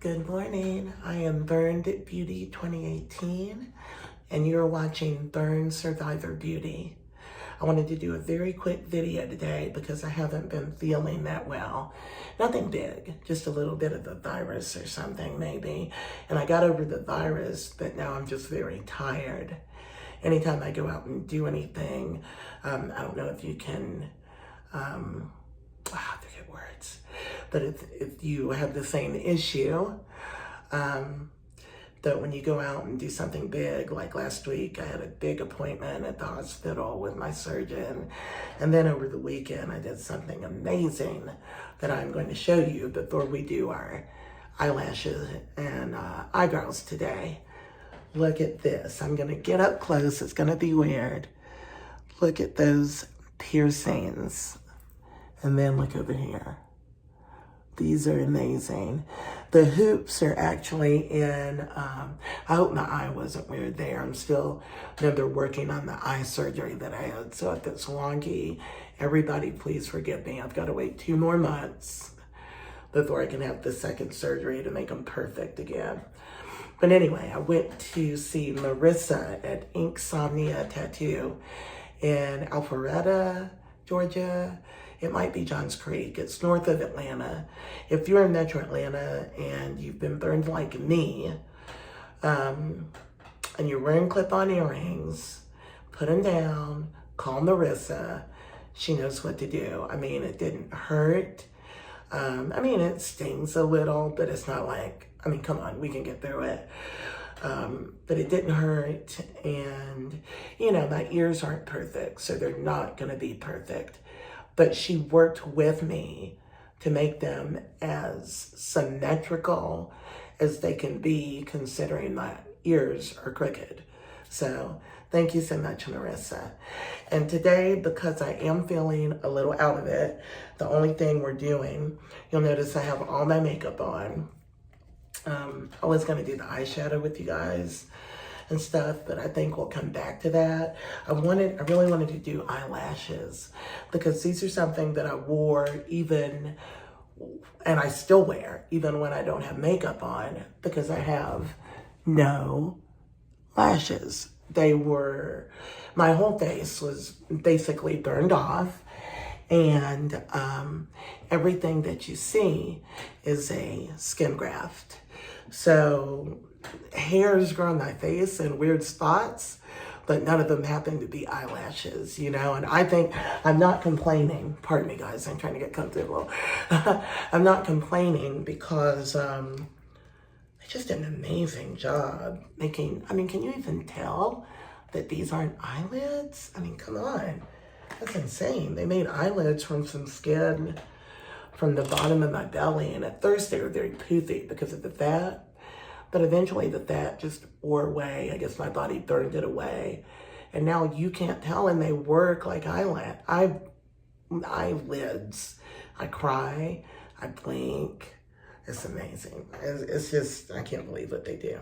Good morning. I am Burned Beauty 2018, and you're watching Burn Survivor Beauty. I wanted to do a very quick video today because I haven't been feeling that well. Nothing big, just a little bit of the virus or something maybe. And I got over the virus, but now I'm just very tired. Anytime I go out and do anything, I don't know if you can, I forget words, but if you have the same issue, that when you go out and do something big, like last week, I had a big appointment at the hospital with my surgeon. And then over the weekend, I did something amazing that I'm going to show you before we do our eyelashes and eyebrows today. Look at this. I'm going to get up close. It's going to be weird. Look at those piercings. And then look over here. These are amazing. The hoops are actually in, I hope my eye wasn't weird there. I'm still, they're working on the eye surgery that I had. So if it's wonky, everybody please forgive me. I've got to wait 2 more months before I can have the second surgery to make them perfect again. But anyway, I went to see Marissa at Inksomnia Tattoo in Alpharetta, Georgia. It might be Johns Creek. It's north of Atlanta. If you're in Metro Atlanta and you've been burned like me, and you're wearing clip-on earrings, put them down, call Marissa. She knows what to do. I mean, it didn't hurt. I mean, it stings a little, but it's not like, I mean, come on, we can get through it. But it didn't hurt. And, you know, my ears aren't perfect, so they're not going to be perfect. But she worked with me to make them as symmetrical as they can be, considering my ears are crooked. So thank you so much, Marissa. And today, because I am feeling a little out of it, the only thing we're doing, you'll notice I have all my makeup on. I was going to do the eyeshadow with you guys and stuff, but I think we'll come back to that. I really wanted to do eyelashes because these are something that I wore even, and I still wear, even when I don't have makeup on, because I have no lashes. My whole face was basically burned off, and everything that you see is a skin graft. So hairs grow on my face in weird spots, but none of them happen to be eyelashes, you know? And I think, I'm not complaining. Pardon me, guys, I'm trying to get comfortable. I'm not complaining because they just did an amazing job making, I mean, can you even tell that these aren't eyelids? I mean, come on. That's insane. They made eyelids from some skin from the bottom of my belly, and at first they were very poofy because of the fat. But eventually the fat just wore away. I guess my body burned it away. And now you can't tell, and they work like eyelids. I cry, I blink. It's amazing. It's just, I can't believe what they do.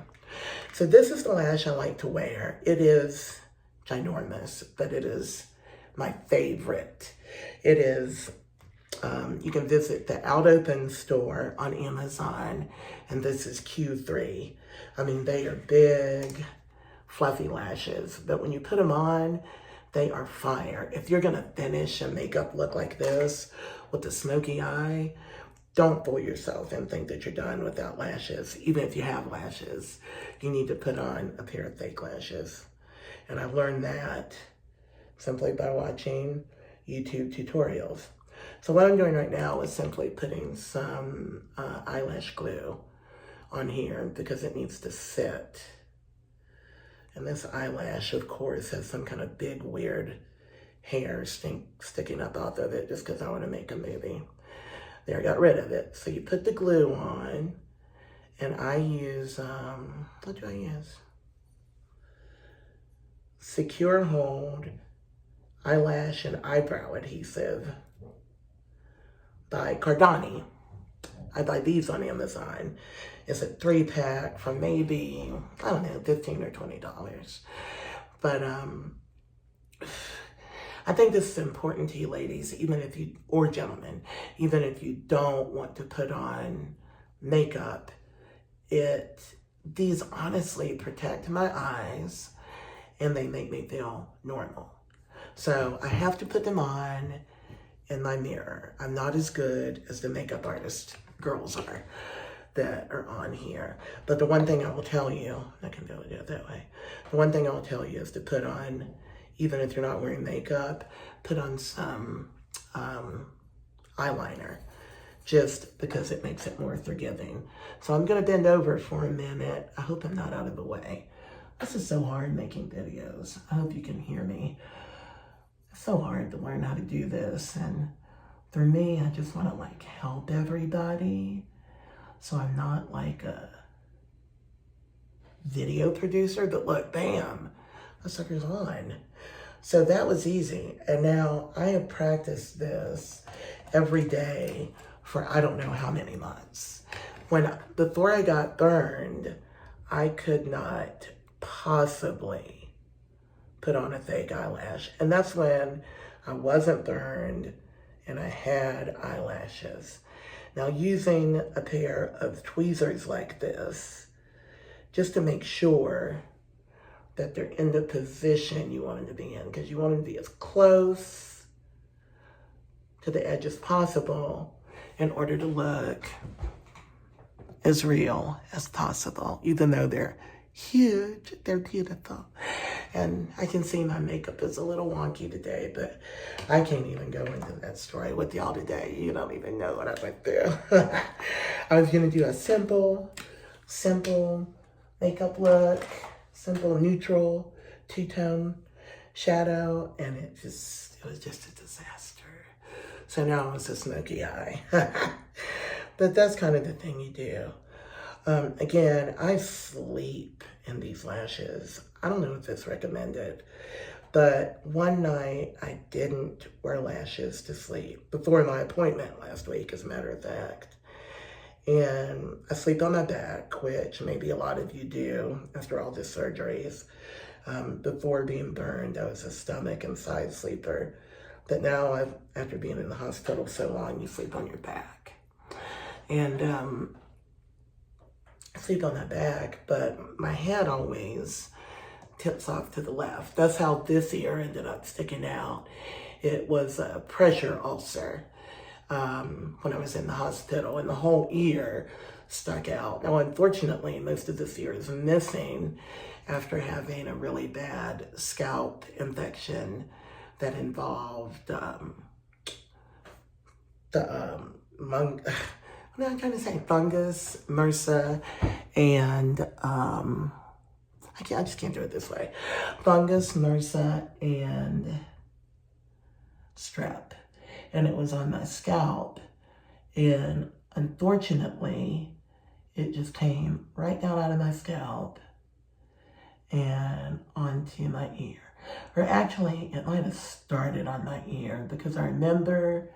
So this is the lash I like to wear. It is ginormous, but it is my favorite. It is, you can visit the Out Open store on Amazon, and this is Q3. I mean, they are big, fluffy lashes, but when you put them on, they are fire. If you're gonna finish a makeup look like this with a smoky eye, don't fool yourself and think that you're done without lashes. Even if you have lashes, you need to put on a pair of fake lashes. And I've learned that simply by watching YouTube tutorials. So what I'm doing right now is simply putting some eyelash glue on here because it needs to sit. And this eyelash, of course, has some kind of big, weird hair sticking up off of it just because I want to make a movie. There, I got rid of it. So you put the glue on, and I use, what do I use? Secure Hold Eyelash and Eyebrow Adhesive by Cardani. I buy these on Amazon. It's a 3-pack for maybe, I don't know, $15 or $20. But I think this is important to you ladies, even if you, or gentlemen, even if you don't want to put on makeup, these honestly protect my eyes and they make me feel normal. So I have to put them on in my mirror. I'm not as good as the makeup artist girls are that are on here. But the one thing I will tell you, I can do it that way. The one thing I will tell you is to put on, even if you're not wearing makeup, put on some eyeliner, just because it makes it more forgiving. So I'm gonna bend over for a minute. I hope I'm not out of the way. This is so hard making videos. I hope you can hear me. It's so hard to learn how to do this. And for me, I just wanna like help everybody. So I'm not like a video producer, but look, bam, the sucker's on. So that was easy. And now I have practiced this every day for I don't know how many months. Before I got burned, I could not possibly put on a fake eyelash. And that's when I wasn't burned and I had eyelashes. Now, using a pair of tweezers like this, just to make sure that they're in the position you want them to be in, because you want them to be as close to the edge as possible in order to look as real as possible. Even though they're huge, they're beautiful. And I can see my makeup is a little wonky today, but I can't even go into that story with y'all today. You don't even know what I went through. I was gonna do a simple makeup look, simple neutral two-tone shadow, and it was just a disaster. So now it's a smoky eye. But that's kind of the thing you do. Again, I sleep in these lashes. I don't know if it's recommended, but one night I didn't wear lashes to sleep before my appointment last week, as a matter of fact. And I sleep on my back, which maybe a lot of you do after all the surgeries. Before being burned, I was a stomach and side sleeper. But now, after being in the hospital so long, you sleep on your back. And I sleep on my back, but my head always tips off to the left. That's how this ear ended up sticking out. It was a pressure ulcer when I was in the hospital, and the whole ear stuck out. Now, unfortunately, most of this ear is missing after having a really bad scalp infection that involved what am I trying to say? Fungus, MRSA, and I just can't do it this way. Fungus, MRSA, and strep. And it was on my scalp. And unfortunately, it just came right down out of my scalp and onto my ear. Or actually, it might have started on my ear, because I remember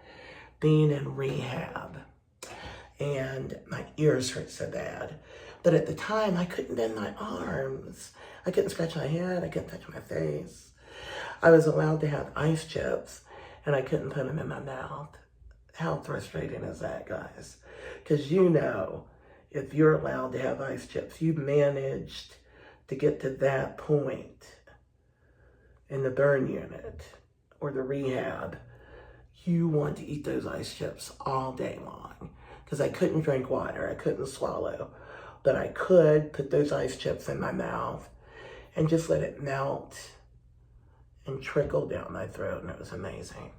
being in rehab and my ears hurt so bad. But at the time, I couldn't bend my arms. I couldn't scratch my head. I couldn't touch my face. I was allowed to have ice chips, and I couldn't put them in my mouth. How frustrating is that, guys? Because you know, if you're allowed to have ice chips, you've managed to get to that point in the burn unit or the rehab. You want to eat those ice chips all day long. Because I couldn't drink water, I couldn't swallow, but I could put those ice chips in my mouth and just let it melt and trickle down my throat, and it was amazing.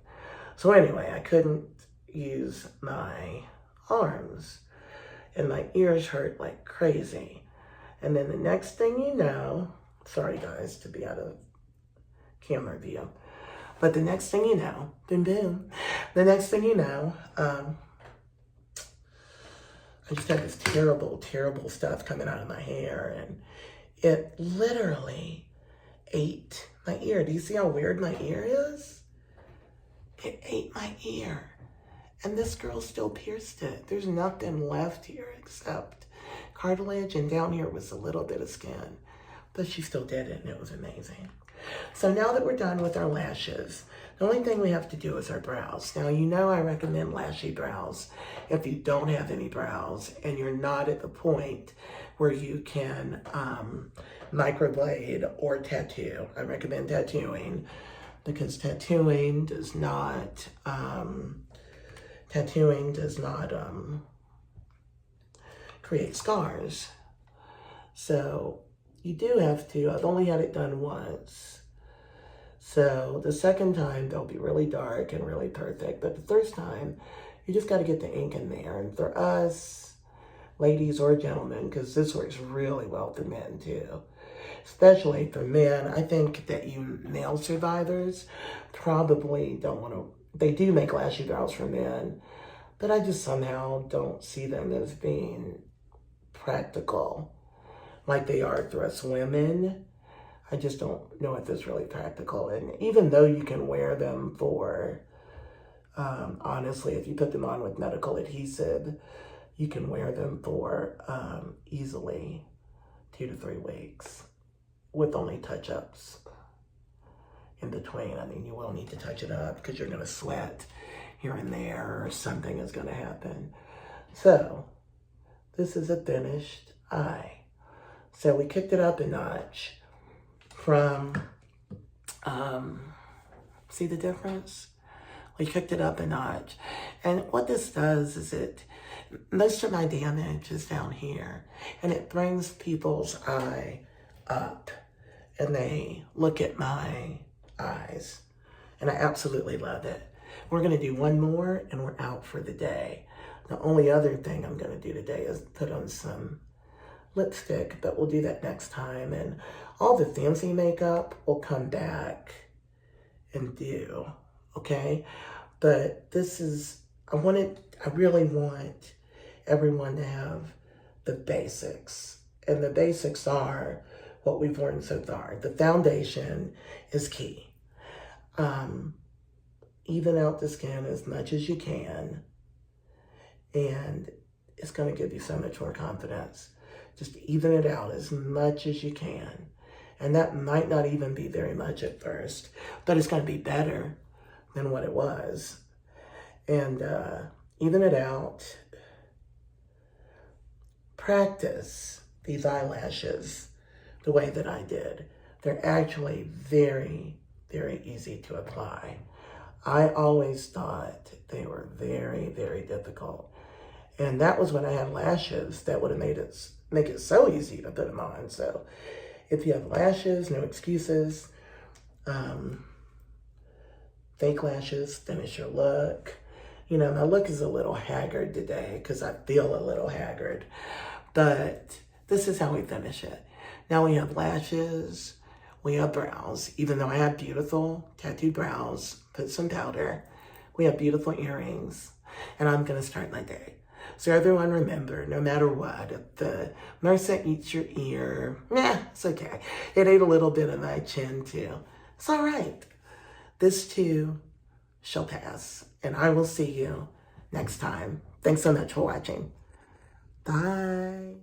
So anyway, I couldn't use my arms, and my ears hurt like crazy. And then the next thing you know, sorry guys to be out of camera view, but the next thing you know, boom boom, the next thing you know, I just had this terrible, terrible stuff coming out of my hair, and it literally ate my ear. Do you see how weird my ear is? It ate my ear, and this girl still pierced it. There's nothing left here except cartilage, and down here was a little bit of skin, but she still did it, and it was amazing. So now that we're done with our lashes, the only thing we have to do is our brows. Now, you know I recommend lashy brows if you don't have any brows and you're not at the point where you can microblade or tattoo. I recommend tattooing because tattooing does not create scars. So you do have to. I've only had it done once. So the second time they'll be really dark and really perfect, but the third time you just got to get the ink in there. And for us, ladies or gentlemen, because this works really well for men too, especially for men, I think that you nail survivors probably don't want to. They do make lashy brows for men, but I just somehow don't see them as being practical like they are for us women. I just don't know if it's really practical. And even though you can wear them for, honestly, if you put them on with medical adhesive, you can wear them for easily 2 to 3 weeks with only touch-ups in between. I mean, you will need to touch it up because you're going to sweat here and there or something is going to happen. So this is a finished eye. So we kicked it up a notch from, see the difference? We kicked it up a notch. And what this does is most of my damage is down here, and it brings people's eye up, and they look at my eyes, and I absolutely love it. We're gonna do one more, and we're out for the day. The only other thing I'm gonna do today is put on some lipstick, but we'll do that next time, and all the fancy makeup will come back and do, okay? But this is, I really want everyone to have the basics, and the basics are what we've learned so far. The foundation is key. Even out the skin as much as you can, and it's gonna give you so much more confidence. Just even it out as much as you can. And that might not even be very much at first, but it's gonna be better than what it was. And even it out. Practice these eyelashes the way that I did. They're actually very, very easy to apply. I always thought they were very, very difficult. And that was when I had lashes that would have make it so easy to put them on. So if you have lashes, no excuses. Fake lashes, finish your look. You know, my look is a little haggard today because I feel a little haggard. But this is how we finish it. Now we have lashes, we have brows. Even though I have beautiful tattooed brows, put some powder. We have beautiful earrings. And I'm going to start my day. So everyone remember, no matter what, if the MRSA eats your ear, it's okay. It ate a little bit of my chin too. It's all right. This too shall pass. And I will see you next time. Thanks so much for watching. Bye.